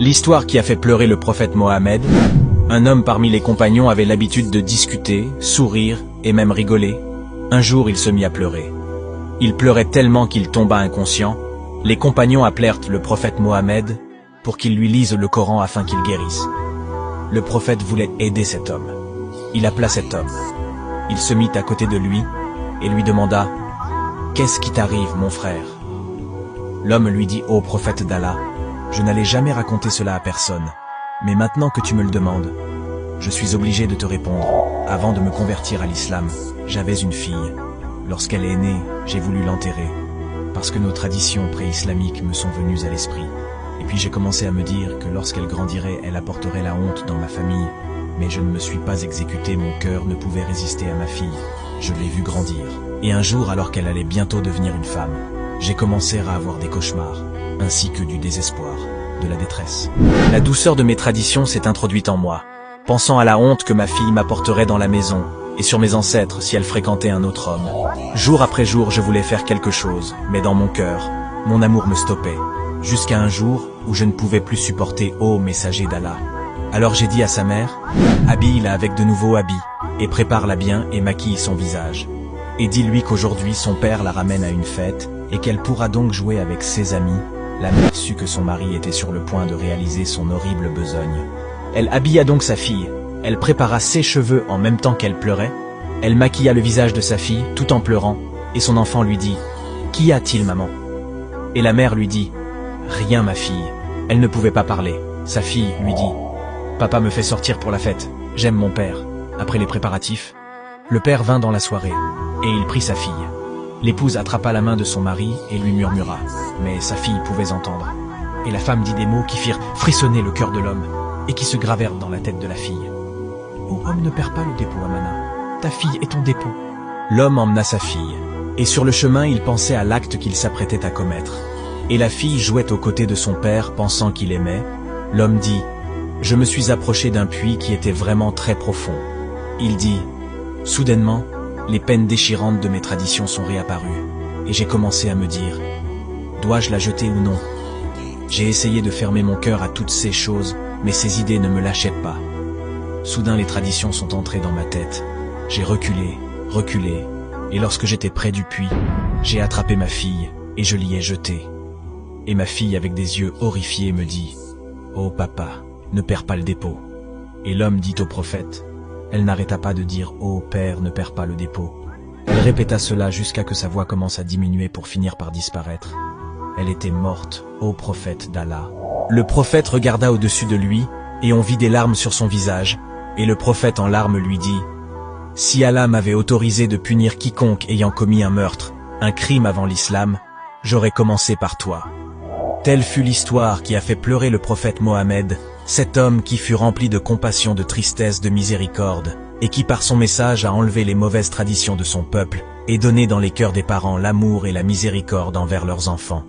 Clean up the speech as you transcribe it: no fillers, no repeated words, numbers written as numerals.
L'histoire qui a fait pleurer le prophète Mohammed. Un homme parmi les compagnons avait l'habitude de discuter, sourire et même rigoler. Un jour, il se mit à pleurer. Il pleurait tellement qu'il tomba inconscient. Les compagnons appelèrent le prophète Mohammed pour qu'il lui lise le Coran afin qu'il guérisse. Le prophète voulait aider cet homme. Il appela cet homme. Il se mit à côté de lui et lui demanda « Qu'est-ce qui t'arrive, mon frère ?» L'homme lui dit « Ô prophète d'Allah, je n'allais jamais raconter cela à personne, mais maintenant que tu me le demandes, je suis obligé de te répondre. Avant de me convertir à l'islam, j'avais une fille. Lorsqu'elle est née, j'ai voulu l'enterrer, parce que nos traditions pré-islamiques me sont venues à l'esprit. Et puis j'ai commencé à me dire que lorsqu'elle grandirait, elle apporterait la honte dans ma famille. Mais je ne me suis pas exécuté, mon cœur ne pouvait résister à ma fille. Je l'ai vue grandir. Et un jour, alors qu'elle allait bientôt devenir une femme, j'ai commencé à avoir des cauchemars, ainsi que du désespoir, de la détresse. La douceur de mes traditions s'est introduite en moi, pensant à la honte que ma fille m'apporterait dans la maison, et sur mes ancêtres si elle fréquentait un autre homme. Jour après jour, je voulais faire quelque chose, mais dans mon cœur, mon amour me stoppait, jusqu'à un jour où je ne pouvais plus supporter « Ô messager d'Allah ». Alors j'ai dit à sa mère « Habille-la avec de nouveaux habits, et prépare-la bien et maquille son visage. Et dis-lui qu'aujourd'hui son père la ramène à une fête, et qu'elle pourra donc jouer avec ses amis. » La mère sut que son mari était sur le point de réaliser son horrible besogne. Elle habilla donc sa fille, elle prépara ses cheveux en même temps qu'elle pleurait, elle maquilla le visage de sa fille tout en pleurant, et son enfant lui dit « Qu'y a-t-il, maman ?» Et la mère lui dit « Rien, ma fille. » Elle ne pouvait pas parler. Sa fille lui dit « Papa me fait sortir pour la fête, j'aime mon père. » Après les préparatifs, le père vint dans la soirée, et il prit sa fille. L'épouse attrapa la main de son mari et lui murmura, mais sa fille pouvait entendre. Et la femme dit des mots qui firent frissonner le cœur de l'homme, et qui se gravèrent dans la tête de la fille. « Ô homme, ne perds pas le dépôt, Amana. Ta fille est ton dépôt. » L'homme emmena sa fille, et sur le chemin il pensait à l'acte qu'il s'apprêtait à commettre. Et la fille jouait aux côtés de son père, pensant qu'il aimait. L'homme dit « Je me suis approché d'un puits qui était vraiment très profond. » Il dit « Soudainement, les peines déchirantes de mes traditions sont réapparues, et j'ai commencé à me dire « Dois-je la jeter ou non ?» J'ai essayé de fermer mon cœur à toutes ces choses, mais ces idées ne me lâchaient pas. Soudain les traditions sont entrées dans ma tête. J'ai reculé, et lorsque j'étais près du puits, j'ai attrapé ma fille, et je l'y ai jetée. Et ma fille, avec des yeux horrifiés, me dit « Oh papa, ne perds pas le dépôt. » Et l'homme dit au prophète. Elle n'arrêta pas de dire « Oh père, ne perds pas le dépôt. » Elle répéta cela jusqu'à que sa voix commence à diminuer pour finir par disparaître. Elle était morte, ô prophète d'Allah. Le prophète regarda au-dessus de lui, et on vit des larmes sur son visage, et le prophète en larmes lui dit « Si Allah m'avait autorisé de punir quiconque ayant commis un meurtre, un crime avant l'islam, j'aurais commencé par toi. » Telle fut l'histoire qui a fait pleurer le prophète Mohammed, cet homme qui fut rempli de compassion, de tristesse, de miséricorde, et qui par son message a enlevé les mauvaises traditions de son peuple, et donné dans les cœurs des parents l'amour et la miséricorde envers leurs enfants.